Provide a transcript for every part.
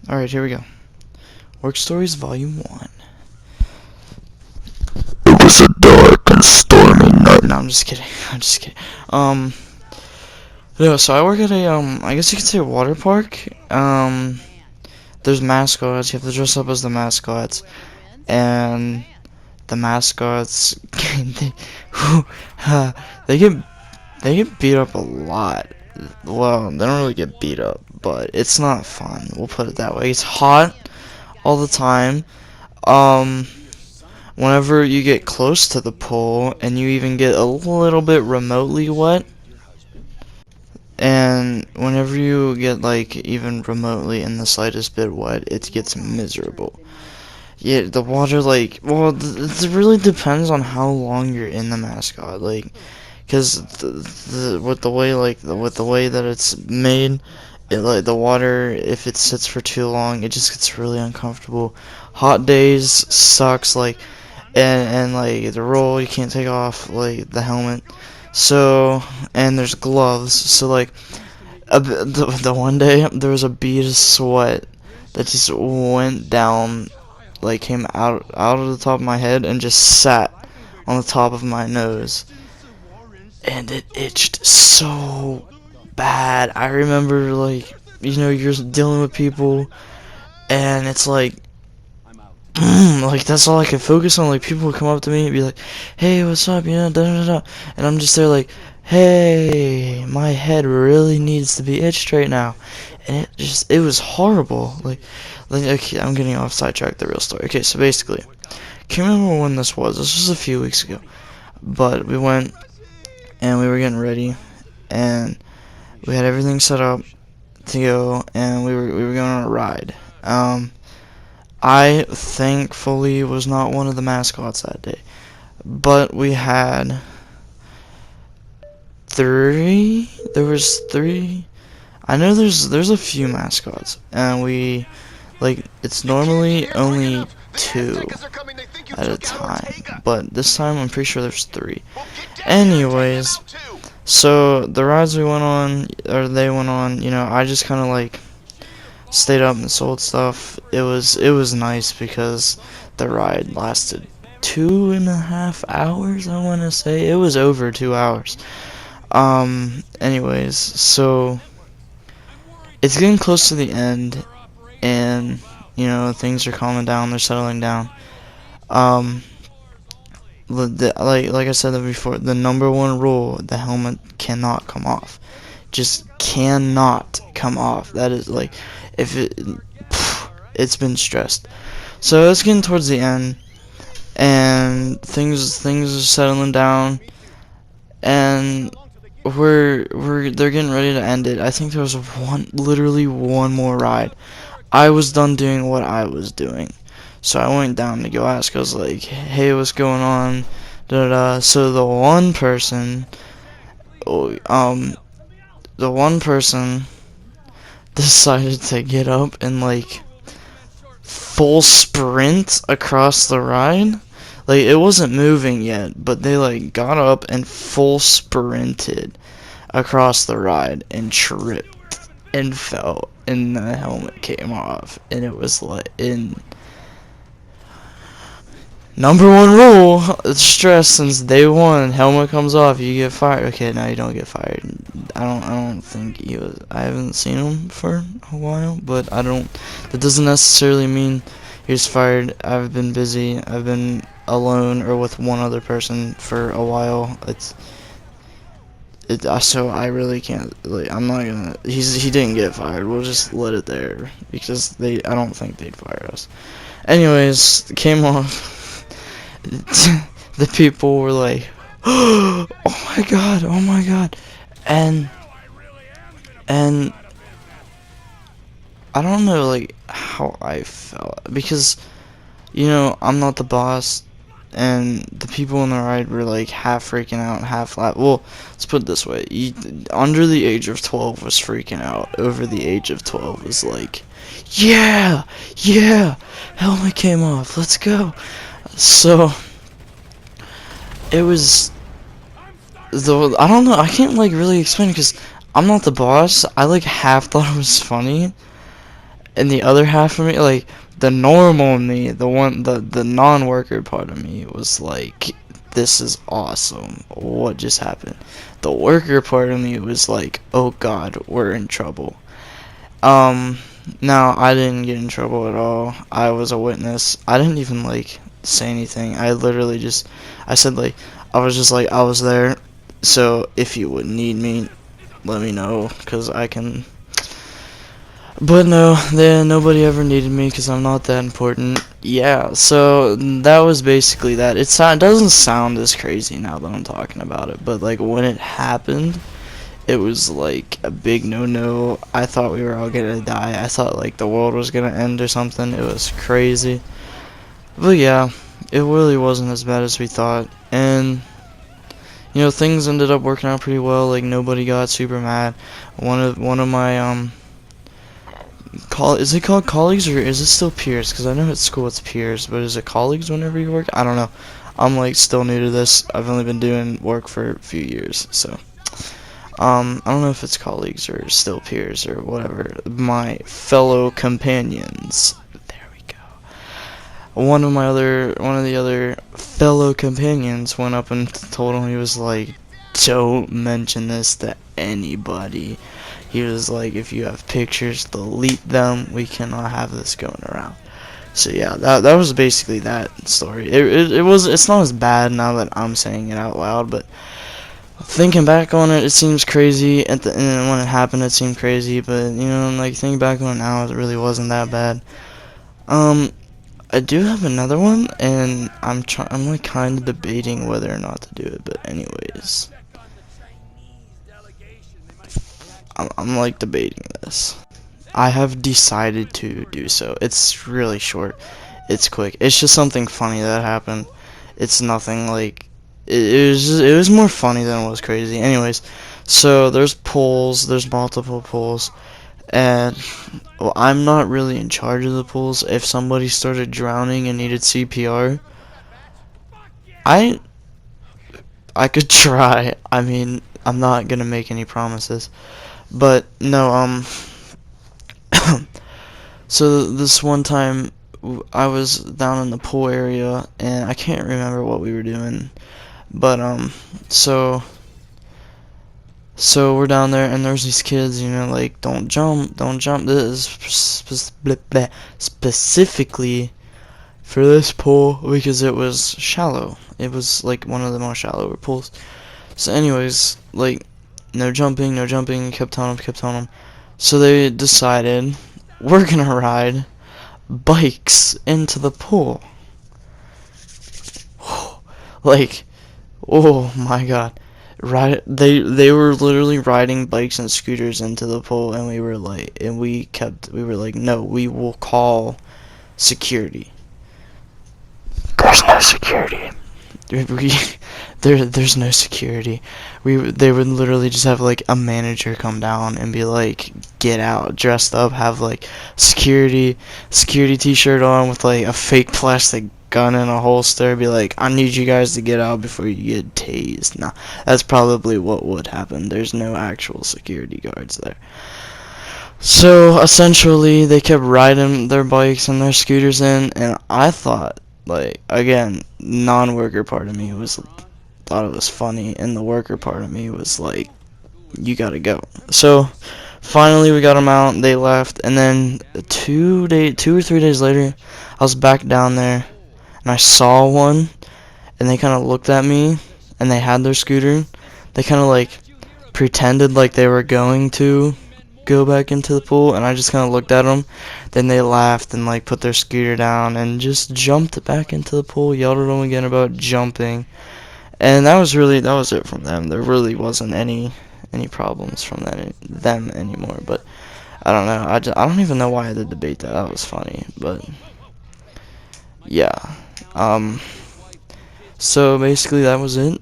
Alright, here we go. Work Stories Volume 1. It was a dark and stormy night. No, I'm just kidding. I'm just kidding. No, so I work at a, I guess you could say a water park. There's mascots. You have to dress up as the mascots. And the mascots, they, they get, they get beat up a lot. Well, they don't really get beat up, but it's not fun. We'll put it that way. It's hot all the time. Whenever you get close to the pool and you even get a little bit remotely wet, and whenever you get like even remotely in the slightest bit wet, it gets miserable. Yeah, the water, like, well, it really depends on how long you're in the mascot, like, because with the way, like, with the way that it's made, like, the water, if it sits for too long, it just gets really uncomfortable. Hot days sucks, like, and like, the roll, you can't take off, like, the helmet, so, and there's gloves, so, like, the one day, there was a bead of sweat that just went down, like, came out of the top of my head and just sat on the top of my nose, and it itched so bad. I remember, like, you know, you're dealing with people and it's like like, that's all I could focus on. Like, people would come up to me and be like, hey, what's up, you know, da da da, and I'm just there like, hey, my head really needs to be itched right now. And it was horrible. Like, okay, I'm getting off sidetrack, the real story. Okay, so basically, can't remember when this was. This was a few weeks ago. But we went, and we were getting ready, and we had everything set up to go, and we were going on a ride. I thankfully was not one of the mascots that day. But we had three. There was three. I know there's a few mascots, and we, like, it's normally only 2 at a time, but this time I'm pretty sure there's 3. Anyways, so the rides we went on, or they went on, you know, I just kind of like stayed up and sold stuff. It was nice because the ride lasted 2.5 hours, I want to say. It was over 2 hours. Anyways, so it's getting close to the end, and, you know, things are calming down, they're settling down. Like I said before, the number one rule, the helmet cannot come off. Just cannot come off. That is, like, if it's been stressed. So it's getting towards the end, and things are settling down, and they're getting ready to end it. I think there was literally one more ride. I was done doing what I was doing, so I went down to go ask. I was like, hey, what's going on, da da. So the one person decided to get up and, like, full sprint across the ride. Like, it wasn't moving yet, but they, like, got up and full sprinted across the ride and tripped and fell, and the helmet came off, and it was like, number one rule, stress since day one, helmet comes off, you get fired. Okay, now you don't get fired. I don't think he was, I haven't seen him for a while, but that doesn't necessarily mean he was fired. I've been busy, I've been alone or with one other person for a while. So I really can't, like, I'm not gonna, he didn't get fired, we'll just let it there, because I don't think they'd fire us. Anyways, it came off. The people were like, oh my god, and I don't know, like, how I felt, because, you know, I'm not the boss, and the people in the ride were, like, half freaking out, half laugh. Well, let's put it this way, under the age of 12 was freaking out, over the age of 12 was like, yeah, helmet came off, let's go. So it was, I don't know, I can't, like, really explain it, because I'm not the boss. I, like, half thought it was funny, and the other half of me, like the normal me, the non-worker part of me was like, this is awesome. What just happened? The worker part of me was like, oh god, we're in trouble. Um, now I didn't get in trouble at all. I was a witness. I didn't even like say anything. I literally just, I said like, I was just like, I was there. So if you would need me, let me know, cause I can. But no, nobody ever needed me because I'm not that important. Yeah, so that was basically that. It doesn't sound as crazy now that I'm talking about it, but like when it happened, it was like a big no-no. I thought we were all gonna die. I thought like the world was gonna end or something. It was crazy. But yeah, it really wasn't as bad as we thought. And you know, things ended up working out pretty well. Like nobody got super mad. One of my is it called colleagues or is it still peers? Because I know at school it's peers, but is it colleagues whenever you work? I don't know. I'm like still new to this. I've only been doing work for a few years, so I don't know if it's colleagues or still peers or whatever. My fellow companions. There we go. One of the other fellow companions went up and told him, he was like, "Don't mention this to anybody." He was like, "If you have pictures, delete them. We cannot have this going around." So yeah, that was basically that story. It's not as bad now that I'm saying it out loud, but thinking back on it, it seems crazy. At the end, when it happened, it seemed crazy. But you know, like thinking back on it now, it really wasn't that bad. Um, I do have another one, and I'm like kind of debating whether or not to do it. But anyways, I'm like debating this. I have decided to do so. It's really short. It's quick. It's just something funny that happened. It's nothing like it was more funny than it was crazy. Anyways, so there's pools. There's multiple pools, and well, I'm not really in charge of the pools. If somebody started drowning and needed CPR, I I could try. I mean, I'm not gonna make any promises, but no. So this one time, I was down in the pool area, and I can't remember what we were doing, but so we're down there, and there's these kids, you know, like don't jump, don't jump. This is specifically for this pool because it was shallow. It was like one of the more shallower pools. So, anyways, like no jumping, no jumping. Kept telling them, kept telling them. So they decided we're gonna ride bikes into the pool. Like, oh my god. Right, they were literally riding bikes and scooters into the pool, and we were like, we were like, no, we will call security. There's no security. We there's no security. They would literally just have like a manager come down and be like, get out, dressed up, have like security t-shirt on with like a fake plastic gun in a holster, be like, I need you guys to get out before you get tased. Nah, that's probably what would happen. There's no actual security guards there. So essentially they kept riding their bikes and their scooters in, and I thought, like, again, non-worker part of me thought it was funny, and the worker part of me was like, you gotta go. So finally we got them out, they left, and then 2 or 3 days later I was back down there, and I saw one, and they kind of looked at me, and they had their scooter. They kind of like pretended like they were going to go back into the pool, and I just kind of looked at them. Then they laughed and like put their scooter down and just jumped back into the pool. Yelled at them again about jumping, and that was it from them. There really wasn't any problems from them anymore. But I don't know. I don't even know why I had to debate that. That was funny, but yeah. So basically that was it.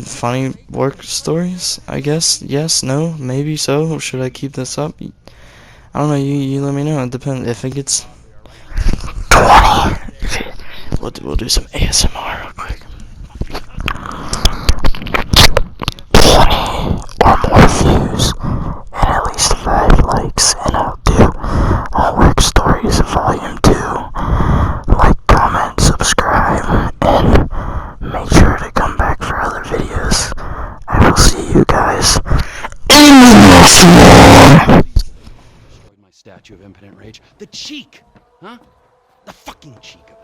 Funny work stories, I guess. Yes, no, maybe so. Should I keep this up? I don't know. You let me know. It depends. If it gets 20, we'll do some ASMR real quick. 20 or more views and at least 5 likes, and I'll do a work floor. Destroyed my statue of impotent rage. The cheek! Huh? The fucking cheek of